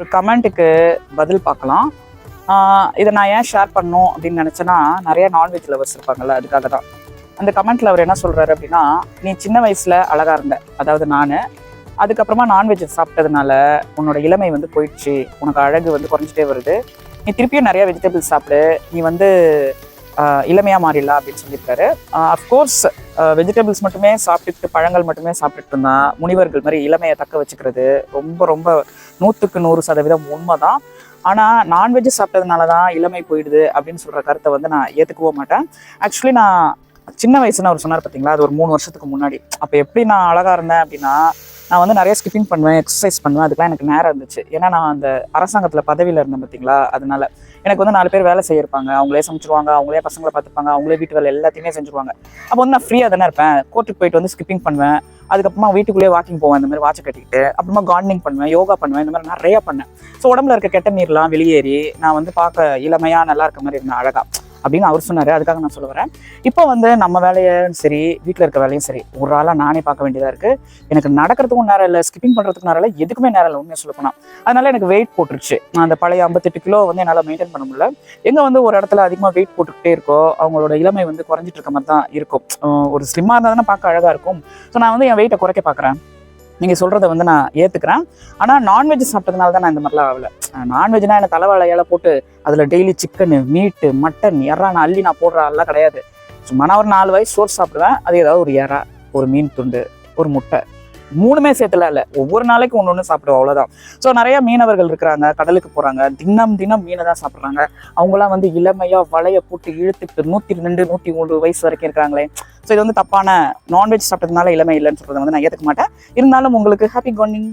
ஒரு கமெண்ட்டுக்கு பதில் பார்க்கலாம். இதை நான் ஏன் ஷேர் பண்ணணும் அப்படின்னு நினச்சேன்னா, நிறைய நான்வெஜ் லவர்ஸ் இருப்பாங்கல்ல, அதுக்காக தான். அந்த கமெண்ட்ல அவர் என்ன சொல்றாரு அப்படின்னா, நீ சின்ன வயசுல அழகா இருந்த, அதாவது நான், அதுக்கப்புறமா நான்வெஜ் சாப்பிட்டதுனால உன்னோட இளமை வந்து போயிடுச்சு, உனக்கு அழகு வந்து குறைஞ்சிட்டே வருது, நீ திருப்பியும் நிறைய வெஜிடபிள்ஸ் சாப்பிடு, நீ வந்து இளமையா மாறிடலாம் அப்படின்னு சொல்லியிருக்காரு. அஃப்கோர்ஸ் வெஜிடபிள்ஸ் மட்டுமே சாப்பிட்டுட்டு, பழங்கள் மட்டுமே சாப்பிட்டுட்டு இருந்தா முனிவர்கள் மாதிரி இளமையை தக்க வச்சுக்கிறது ரொம்ப ரொம்ப 100% உண்மைதான். ஆனால் நான்வெஜ் சாப்பிட்டதுனால தான் இளமை போயிடுது அப்படின்னு சொல்கிற கருத்தை வந்து நான் ஏற்றுக்கவும் மாட்டேன். ஆக்சுவலி நான் சின்ன வயசுன்னு அவர் சொன்னார் பார்த்தீங்களா, அது ஒரு 3 வருஷத்துக்கு முன்னாடி. அப்போ எப்படி நான் அழகாக இருந்தேன் அப்படின்னா, நான் வந்து நிறைய ஸ்கிப்பிங் பண்ணுவேன், எக்ஸசைஸ் பண்ணுவேன், அதுக்கெலாம் எனக்கு நேரம் இருந்துச்சு. ஏன்னா நான் அந்த அரசாங்கத்தில் பதவியில் இருந்தேன் பார்த்தீங்களா, அதனால எனக்கு வந்து 4 பேர் வேலை செய்யிருப்பாங்க, அவங்களே சமைச்சிருவாங்க, அவங்களே பசங்களை பார்த்துப்பாங்க, அவங்களே வீட்டு வேலை எல்லாத்தையுமே செஞ்சுருவாங்க. அப்போ வந்து நான் ஃப்ரீயாக தானே இருப்பேன். கோர்ட்டுக்கு போயிட்டு வந்து ஸ்கிப்பிங் பண்ணுவேன், அதுக்கப்புறமா வீட்டுக்குள்ளேயே வாக்கிங் போவேன், இந்த மாதிரி வாட்சை கட்டிக்கிட்டு, அப்புறமா கார்டனிங் பண்ணுவேன், யோகா பண்ணுவேன், இந்த மாதிரி நிறையா பண்ணேன். ஸோ உடம்புல இருக்க கெட்ட நீர்லாம் வெளியேறி நான் வந்து பார்க்க இளமையாக நல்லா இருக்க மாதிரி இருந்தேன், அழகா அப்படின்னு அவர் சொன்னார். அதுக்காக நான் சொல்ல வரேன். இப்போ வந்து நம்ம வேலையும் சரி, வீட்டில் இருக்க வேலையும் சரி, ஒரு ஆளாக நானே பார்க்க வேண்டியதாக இருக்குது. எனக்கு நடக்கிறதுக்கும் நேரம் இல்லை, ஸ்கிப்பிங் பண்ணுறதுக்கும் நேரம் இல்லை, எதுக்குமே நேரம் இல்லை உண்மையை சொல்ல போனால். அதனால எனக்கு வெயிட் போட்டுருச்சு. நான் அந்த பழைய 58 கிலோ வந்து என்னால் மெயின்டைன் பண்ண முடியல. எங்கே வந்து ஒரு இடத்துல அதிகமாக வெயிட் போட்டுக்கிட்டே இருக்கோ, அவங்களோட இளமை வந்து குறைஞ்சிட்டு இருக்க மாதிரி தான் இருக்கும். ஒரு ஸ்லிம்மாக இருந்தால் தானே பார்க்க அழகாக இருக்கும். ஸோ நான் வந்து என் வெயிட்டை குறைக்க பார்க்குறேன். நீங்கள் சொல்கிறத வந்து நான் ஏற்றுக்கிறேன். ஆனால் நான்வெஜ் சாப்பிட்டதுனால தான் நான் இந்த மாதிரிலாம் ஆகலை. நான்வெஜ்னால் எனக்கு தலைவாழையெல்லாம் போட்டு அதில் டெய்லி சிக்கனு, மீட்டு, மட்டன், எறா நான் அள்ளி நான் போடுற ஆள்லாம் கிடையாது. சும்மா நான் ஒரு 4 வயசு சோறு சாப்பிடுவேன். அது ஏதாவது ஒரு எறா, ஒரு மீன் துண்டு, ஒரு முட்டை, 3மே சேர்த்துலாம் இல்லை, ஒவ்வொரு நாளைக்கு ஒன்று ஒன்று சாப்பிடுவோம், அவ்வளோதான். ஸோ நிறையா மீனவர்கள் இருக்கிறாங்க, கடலுக்கு போகிறாங்க, தினம் தினம் மீனை தான் சாப்பிட்றாங்க. அவங்களாம் வந்து இளமையாக வலையை போட்டு இழுத்துட்டு 102, 103 வயசு வரைக்கும் இருக்கிறாங்களே. ஸோ இது வந்து தப்பான. நான்வெஜ் சாப்பிட்டதுனால இளமை இல்லைன்னு சொல்கிறத வந்து நான் ஏற்றுக்க மாட்டேன். இருந்தாலும் உங்களுக்கு ஹாப்பி கார்னிங்.